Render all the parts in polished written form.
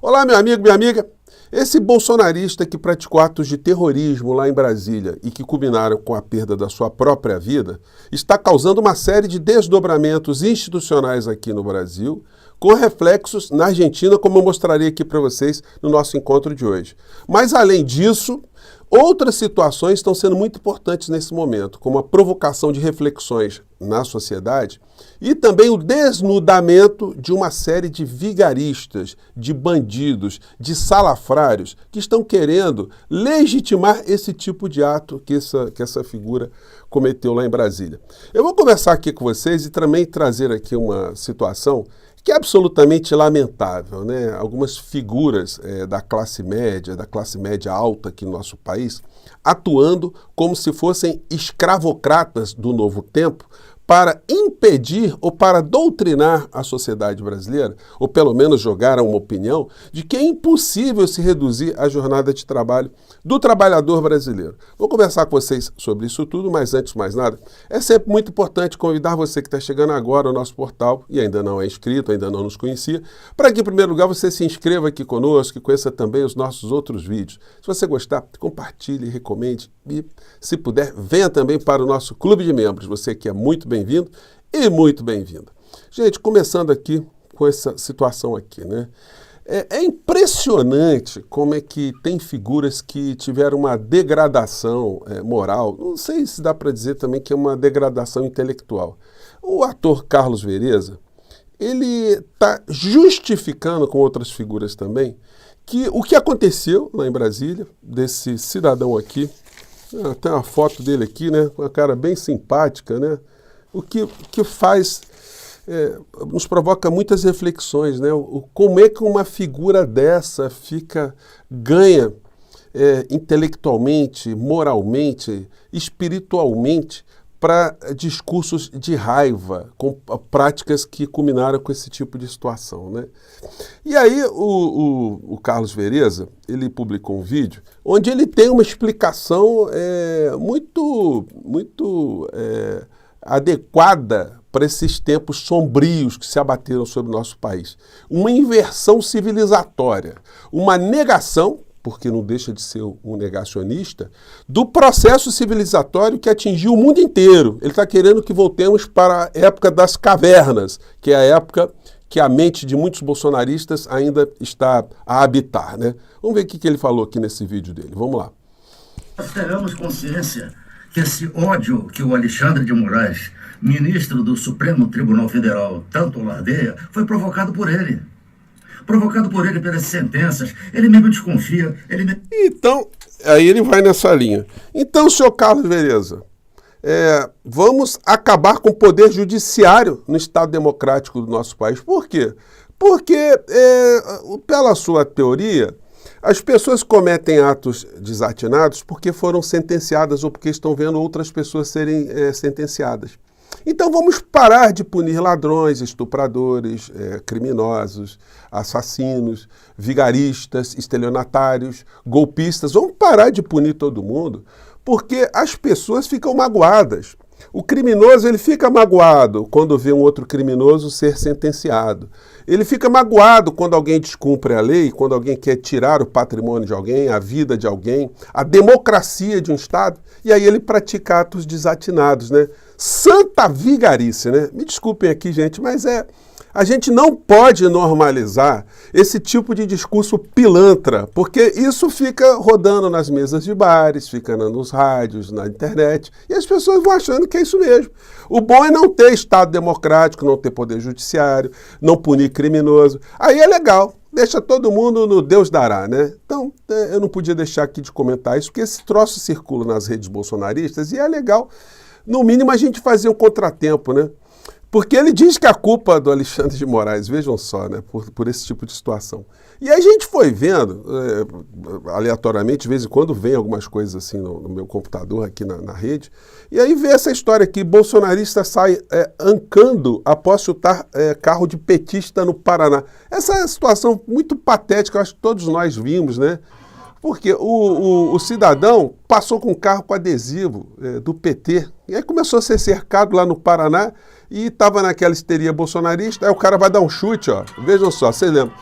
Olá, meu amigo, minha amiga. Esse bolsonarista que praticou atos de terrorismo lá em Brasília e que culminaram com a perda da sua própria vida, está causando uma série de desdobramentos institucionais aqui no Brasil, com reflexos na Argentina, como eu mostrarei aqui para vocês no nosso encontro de hoje. Mas, além disso, outras situações estão sendo muito importantes nesse momento, como a provocação de reflexões na sociedade e também o desnudamento de uma série de vigaristas, de bandidos, de salafrários que estão querendo legitimar esse tipo de ato que essa figura cometeu lá em Brasília. Eu vou conversar aqui com vocês e também trazer aqui uma situação que é absolutamente lamentável, né? Algumas figuras da classe média alta aqui no nosso país, atuando como se fossem escravocratas do novo tempo para impedir ou para doutrinar a sociedade brasileira, ou pelo menos jogar uma opinião de que é impossível se reduzir a jornada de trabalho do trabalhador brasileiro. Vou conversar com vocês sobre isso tudo, mas antes de mais nada, é sempre muito importante convidar você que está chegando agora ao nosso portal e ainda não é inscrito, ainda não nos conhecia, para que em primeiro lugar você se inscreva aqui conosco e conheça também os nossos outros vídeos. Se você gostar, compartilhe, recomende e, se puder, venha também para o nosso clube de membros. Você que é muito bem-vindo e muito bem-vinda. Gente, começando aqui com essa situação aqui, né? É impressionante como é que tem figuras que tiveram uma degradação moral, não sei se dá para dizer também que é uma degradação intelectual. O ator Carlos Vereza, ele está justificando com outras figuras também que o que aconteceu lá em Brasília, desse cidadão aqui, tem uma foto dele aqui, né, com uma cara bem simpática, né, o que faz... nos provoca muitas reflexões, né? Como é que uma figura dessa ganha intelectualmente, moralmente, espiritualmente, para discursos de raiva, com práticas que culminaram com esse tipo de situação, né? E aí o Carlos Vereza, ele publicou um vídeo onde ele tem uma explicação muito adequada para esses tempos sombrios que se abateram sobre o nosso país. Uma inversão civilizatória, uma negação, porque não deixa de ser um negacionista, do processo civilizatório que atingiu o mundo inteiro. Ele está querendo que voltemos para a época das cavernas, que é a época que a mente de muitos bolsonaristas ainda está a habitar, né? Vamos ver o que ele falou aqui nesse vídeo dele. Vamos lá. Nós tenhamos consciência que esse ódio que o Alexandre de Moraes, ministro do Supremo Tribunal Federal, tanto lardeia, foi provocado por ele. Provocado por ele pelas sentenças. Ele mesmo desconfia. Então, aí ele vai nessa linha. Então, senhor Carlos Vereza, vamos acabar com o poder judiciário no Estado democrático do nosso país. Por quê? Porque, pela sua teoria, as pessoas cometem atos desatinados porque foram sentenciadas ou porque estão vendo outras pessoas serem sentenciadas. Então vamos parar de punir ladrões, estupradores, criminosos, assassinos, vigaristas, estelionatários, golpistas. Vamos parar de punir todo mundo, porque as pessoas ficam magoadas. O criminoso, ele fica magoado quando vê um outro criminoso ser sentenciado. Ele fica magoado quando alguém descumpre a lei, quando alguém quer tirar o patrimônio de alguém, a vida de alguém, a democracia de um Estado, e aí ele pratica atos desatinados, né? Santa vigarice, né? Me desculpem aqui, gente, mas a gente não pode normalizar esse tipo de discurso pilantra, porque isso fica rodando nas mesas de bares, fica nos rádios, na internet, e as pessoas vão achando que é isso mesmo. O bom é não ter Estado democrático, não ter poder judiciário, não punir criminoso. Aí é legal, deixa todo mundo no Deus dará, né? Então, eu não podia deixar aqui de comentar isso, porque esse troço circula nas redes bolsonaristas e é legal, no mínimo, a gente fazer um contratempo, né? Porque ele diz que a culpa do Alexandre de Moraes, vejam só, né, por esse tipo de situação. E a gente foi vendo, aleatoriamente, de vez em quando vem algumas coisas assim no meu computador, aqui na rede, e aí vê essa história aqui, bolsonarista sai ancando após chutar carro de petista no Paraná. Essa é uma situação muito patética, eu acho que todos nós vimos, né? Porque o cidadão passou com um carro com adesivo do PT, e aí começou a ser cercado lá no Paraná, e estava naquela histeria bolsonarista, aí o cara vai dar um chute, ó, vejam só, vocês lembram?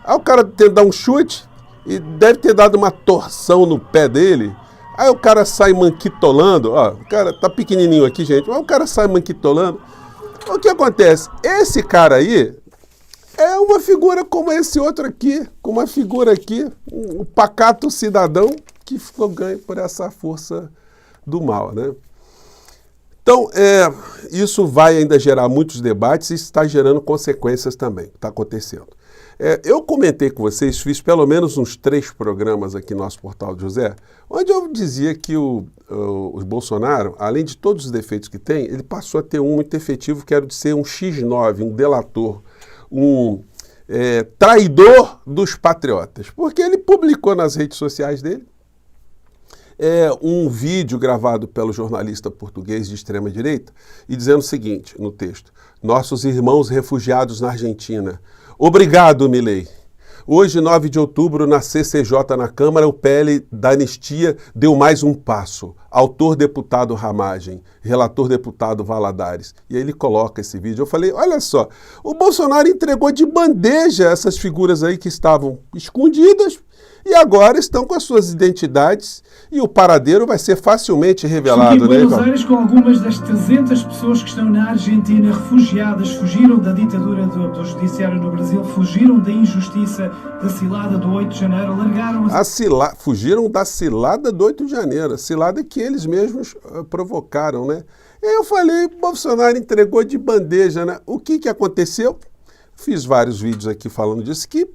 Aí o cara tenta dar um chute e deve ter dado uma torção no pé dele. Aí o cara sai manquitolando, ó, o cara tá pequenininho aqui, gente, mas o cara sai manquitolando. O que acontece? Esse cara aí é uma figura como esse outro aqui, como uma figura aqui, um pacato cidadão que ficou ganho por essa força do mal, né? Então, isso vai ainda gerar muitos debates e está gerando consequências também, está acontecendo. Eu comentei com vocês, fiz pelo menos uns 3 programas aqui no nosso Portal de José, onde eu dizia que o Bolsonaro, além de todos os defeitos que tem, ele passou a ter um muito efetivo, que era de ser um X9, um delator, um traidor dos patriotas. Porque ele publicou nas redes sociais dele um vídeo gravado pelo jornalista português de extrema-direita e dizendo o seguinte no texto: nossos irmãos refugiados na Argentina. Obrigado, Milei. Hoje, 9 de outubro, na CCJ, na Câmara, o PL da anistia deu mais um passo. Autor, deputado Ramagem. Relator, deputado Valadares. E aí ele coloca esse vídeo. Eu falei, olha só, o Bolsonaro entregou de bandeja essas figuras aí que estavam escondidas e agora estão com as suas identidades e o paradeiro vai ser facilmente revelado. Estive em Buenos Aires com algumas das 300 pessoas que estão na Argentina refugiadas, fugiram da ditadura do judiciário no Brasil, fugiram da injustiça, da cilada do 8 de janeiro, largaram... Fugiram da cilada do 8 de janeiro, a cilada que eles mesmos provocaram, né? E eu falei, Bolsonaro entregou de bandeja, né? O que aconteceu? Fiz vários vídeos aqui falando disso, que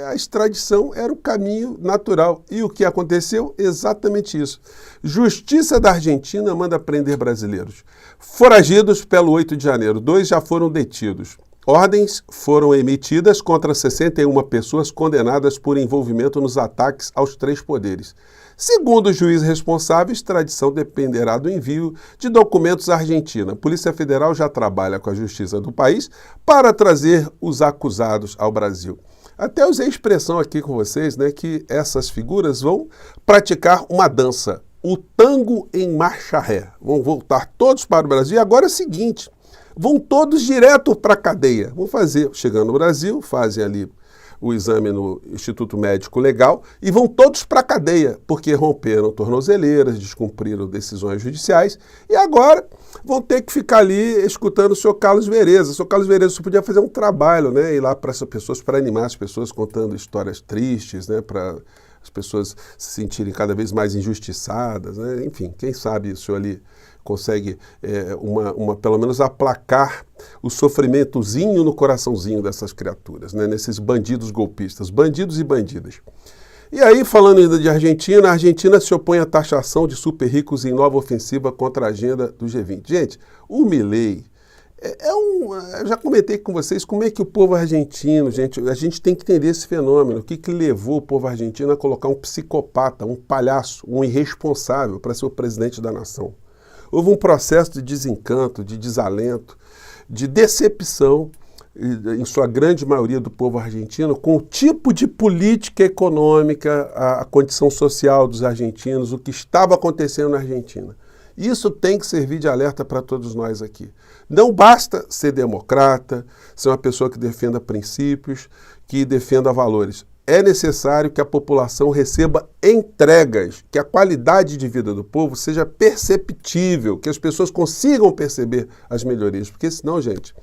a extradição era o caminho natural. E o que aconteceu? Exatamente isso. Justiça da Argentina manda prender brasileiros. Foragidos pelo 8 de janeiro. 2 já foram detidos. Ordens foram emitidas contra 61 pessoas condenadas por envolvimento nos ataques aos 3 poderes. Segundo o juiz responsável, extradição dependerá do envio de documentos à Argentina. A Polícia Federal já trabalha com a justiça do país para trazer os acusados ao Brasil. Até usei a expressão aqui com vocês, né, que essas figuras vão praticar uma dança, o tango em marcha ré. Vão voltar todos para o Brasil. E agora é o seguinte, vão todos direto para a cadeia. Vão fazer, chegando no Brasil, fazem ali o exame no Instituto Médico Legal e vão todos para a cadeia, porque romperam tornozeleiras, descumpriram decisões judiciais e agora vão ter que ficar ali escutando o senhor Carlos Vereza. O senhor Carlos Vereza só podia fazer um trabalho, né, ir lá para essas pessoas, para animar as pessoas contando histórias tristes, né, para as pessoas se sentirem cada vez mais injustiçadas, né? Enfim, quem sabe o senhor ali consegue pelo menos aplacar o sofrimentozinho no coraçãozinho dessas criaturas, né? Nesses bandidos golpistas, bandidos e bandidas. E aí, falando ainda de Argentina, a Argentina se opõe à taxação de super ricos em nova ofensiva contra a agenda do G20. Gente, o Milei eu já comentei com vocês como é que o povo argentino, gente, a gente tem que entender esse fenômeno. O que levou o povo argentino a colocar um psicopata, um palhaço, um irresponsável para ser o presidente da nação? Houve um processo de desencanto, de desalento, de decepção, em sua grande maioria do povo argentino, com o tipo de política econômica, a condição social dos argentinos, o que estava acontecendo na Argentina. Isso tem que servir de alerta para todos nós aqui. Não basta ser democrata, ser uma pessoa que defenda princípios, que defenda valores. É necessário que a população receba entregas, que a qualidade de vida do povo seja perceptível, que as pessoas consigam perceber as melhorias, porque senão, gente,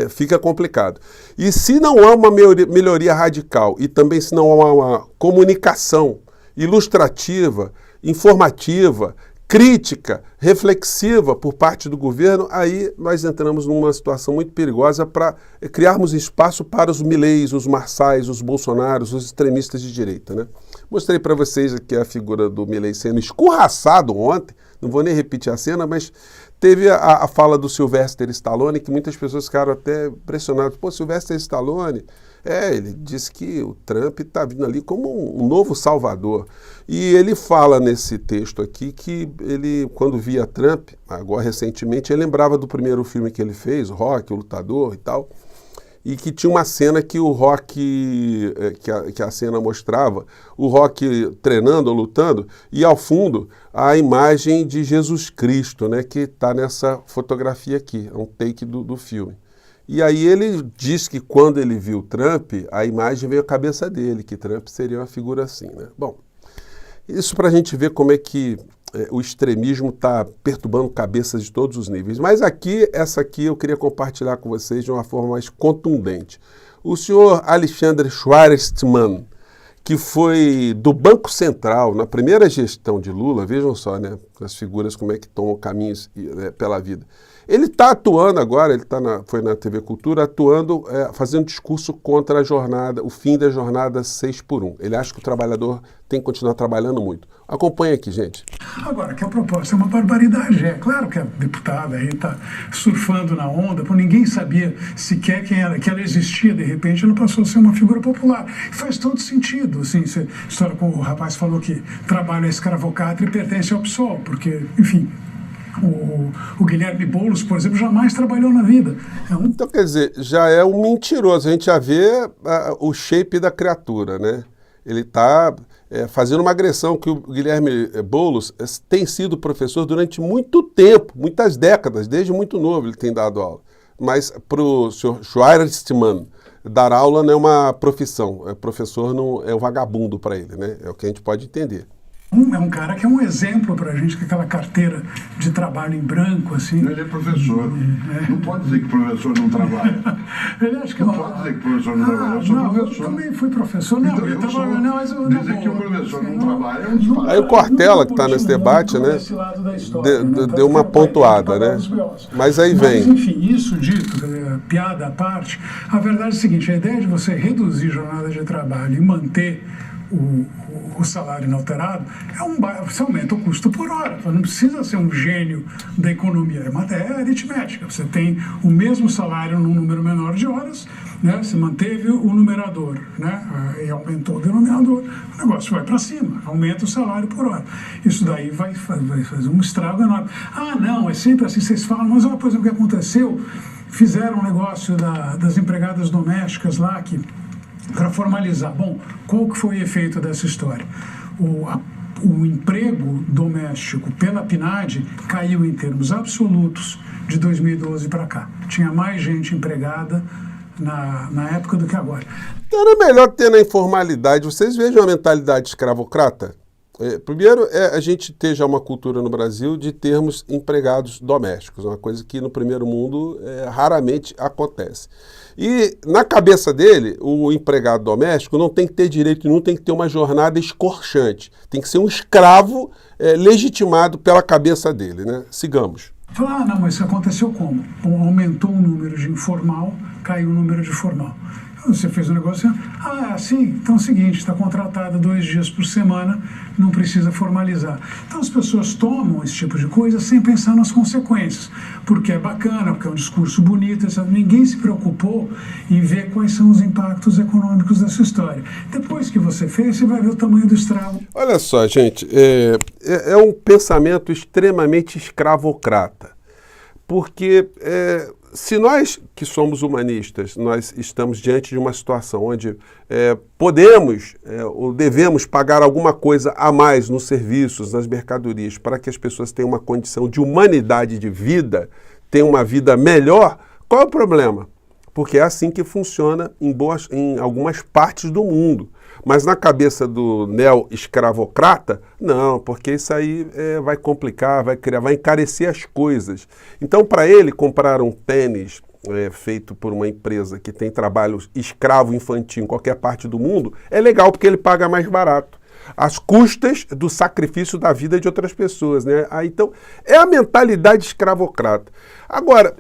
fica complicado. E se não há uma melhoria radical e também se não há uma comunicação ilustrativa, informativa, crítica, reflexiva por parte do governo, aí nós entramos numa situação muito perigosa para criarmos espaço para os Mileis, os Marçais, os Bolsonaros, os extremistas de direita, né? Mostrei para vocês aqui a figura do Milei sendo escorraçado ontem, não vou nem repetir a cena, mas teve a fala do Sylvester Stallone, que muitas pessoas ficaram até impressionadas. Pô, Sylvester Stallone, ele disse que o Trump está vindo ali como um novo salvador. E ele fala nesse texto aqui que ele, quando via Trump, agora recentemente, ele lembrava do primeiro filme que ele fez, Rocky, o Lutador e tal, e que tinha uma cena que o Rocky, que a cena mostrava, o Rocky treinando ou lutando, e ao fundo a imagem de Jesus Cristo, né, que está nessa fotografia aqui, é um take do filme. E aí ele diz que quando ele viu Trump, a imagem veio à cabeça dele, que Trump seria uma figura assim, né? Bom, isso para a gente ver como é que o extremismo está perturbando cabeças de todos os níveis. Mas essa aqui eu queria compartilhar com vocês de uma forma mais contundente. O senhor Alexandre Schwarzman, que foi do Banco Central, na primeira gestão de Lula, vejam só, né, as figuras como é que tomam caminhos pela vida. Ele está atuando agora, foi na TV Cultura, atuando, fazendo discurso contra a jornada, o fim da jornada 6x1. Ele acha que o trabalhador tem que continuar trabalhando muito. Acompanha aqui, gente. Agora, que a proposta é uma barbaridade. É claro que a deputada aí está surfando na onda, porque ninguém sabia sequer quem era, que ela existia. De repente, ela passou a ser uma figura popular. E faz todo sentido. Assim, história como o rapaz falou que trabalha escravocrata e pertence ao PSOL, porque, enfim... O Guilherme Boulos, por exemplo, jamais trabalhou na vida. Então, quer dizer, já é um mentiroso. A gente já vê o shape da criatura, né? Ele está fazendo uma agressão que o Guilherme Boulos tem sido professor durante muito tempo, muitas décadas, desde muito novo ele tem dado aula. Mas para o senhor Schwarzman, dar aula não é uma profissão. Professor não é um vagabundo para ele, né? É o que a gente pode entender. É um cara que é um exemplo pra gente, com aquela carteira de trabalho em branco, assim. Ele é professor. Não pode dizer que professor não trabalha. Ele acha que não pode dizer que professor não trabalha. Eu sou professor. Eu também fui professor. Não, então, eu trabalho, não, mas eu dizer que o professor não trabalha é um disparate. Aí o Cortella, que está nesse debate, né, deu uma pontuada, né? Mas aí vem. Mas, enfim, isso dito, piada à parte, a verdade é a seguinte, a ideia de você reduzir jornada de trabalho e manter o salário inalterado, você aumenta o custo por hora. Você não precisa ser um gênio da economia, é aritmética. Você tem o mesmo salário num número menor de horas, né? Você manteve o numerador, né? E aumentou o denominador, o negócio vai para cima, aumenta o salário por hora. Isso daí vai fazer um estrago enorme. Não, é sempre assim, vocês falam, mas olha, por exemplo, o que aconteceu, fizeram um negócio das empregadas domésticas lá, para formalizar. Bom, qual que foi o efeito dessa história? O emprego doméstico pela PNAD caiu em termos absolutos de 2012 para cá. Tinha mais gente empregada na época do que agora. Então era melhor ter na informalidade. Vocês vejam a mentalidade escravocrata? Primeiro, a gente ter já uma cultura no Brasil de termos empregados domésticos, uma coisa que no primeiro mundo raramente acontece. E na cabeça dele, o empregado doméstico não tem que ter direito nenhum, tem que ter uma jornada escorchante. Tem que ser um escravo legitimado pela cabeça dele, né? Sigamos. Não, mas isso aconteceu como? Aumentou o número de informal, caiu o número de formal. Você fez um negócio, sim, então é o seguinte, está contratado 2 dias por semana, não precisa formalizar. Então as pessoas tomam esse tipo de coisa sem pensar nas consequências, porque é bacana, porque é um discurso bonito, ninguém se preocupou em ver quais são os impactos econômicos dessa história. Depois que você fez, você vai ver o tamanho do estrago. Olha só, gente, é um pensamento extremamente escravocrata, porque... se nós que somos humanistas, nós estamos diante de uma situação onde podemos ou devemos pagar alguma coisa a mais nos serviços, nas mercadorias, para que as pessoas tenham uma condição de humanidade de vida, tenham uma vida melhor, qual é o problema? Porque é assim que funciona em algumas partes do mundo. Mas na cabeça do neo-escravocrata, não, porque isso aí vai complicar, vai encarecer as coisas. Então, para ele, comprar um tênis feito por uma empresa que tem trabalho escravo infantil em qualquer parte do mundo, é legal porque ele paga mais barato, às custas do sacrifício da vida de outras pessoas, né? Então, é a mentalidade escravocrata. Agora,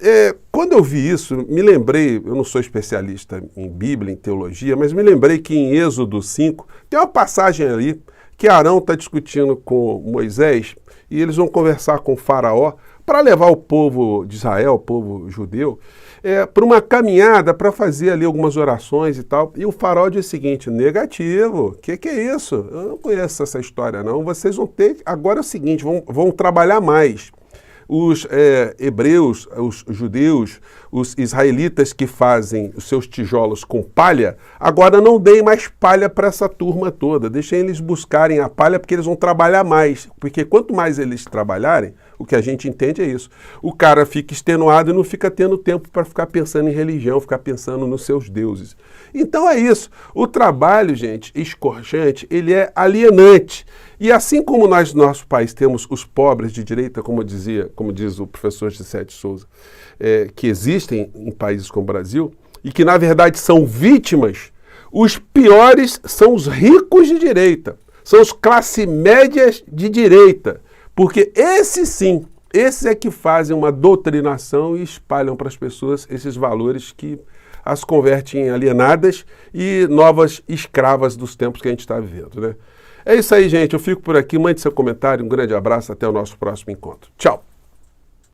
quando eu vi isso, me lembrei, eu não sou especialista em Bíblia, em teologia, mas me lembrei que em Êxodo 5, tem uma passagem ali que Arão está discutindo com Moisés e eles vão conversar com o faraó para levar o povo de Israel, o povo judeu, para uma caminhada para fazer ali algumas orações e tal. E o faraó diz o seguinte: negativo, o que é isso? Eu não conheço essa história não, vocês vão ter, agora é o seguinte, vão trabalhar mais. Os hebreus, os judeus, os israelitas que fazem os seus tijolos com palha, agora não deem mais palha para essa turma toda, deixem eles buscarem a palha porque eles vão trabalhar mais, porque quanto mais eles trabalharem, O que a gente entende é isso. O cara fica extenuado e não fica tendo tempo para ficar pensando em religião, ficar pensando nos seus deuses. Então é isso. O trabalho, gente, escorchante, ele é alienante. E assim como nós no nosso país temos os pobres de direita, como diz o professor Gisele de Souza, que existem em países como o Brasil, e que na verdade são vítimas, os piores são os ricos de direita, são os classe médias de direita, porque esses sim, esses é que fazem uma doutrinação e espalham para as pessoas esses valores que as convertem em alienadas e novas escravas dos tempos que a gente está vivendo, né? É isso aí, gente. Eu fico por aqui. Mande seu comentário. Um grande abraço. Até o nosso próximo encontro. Tchau!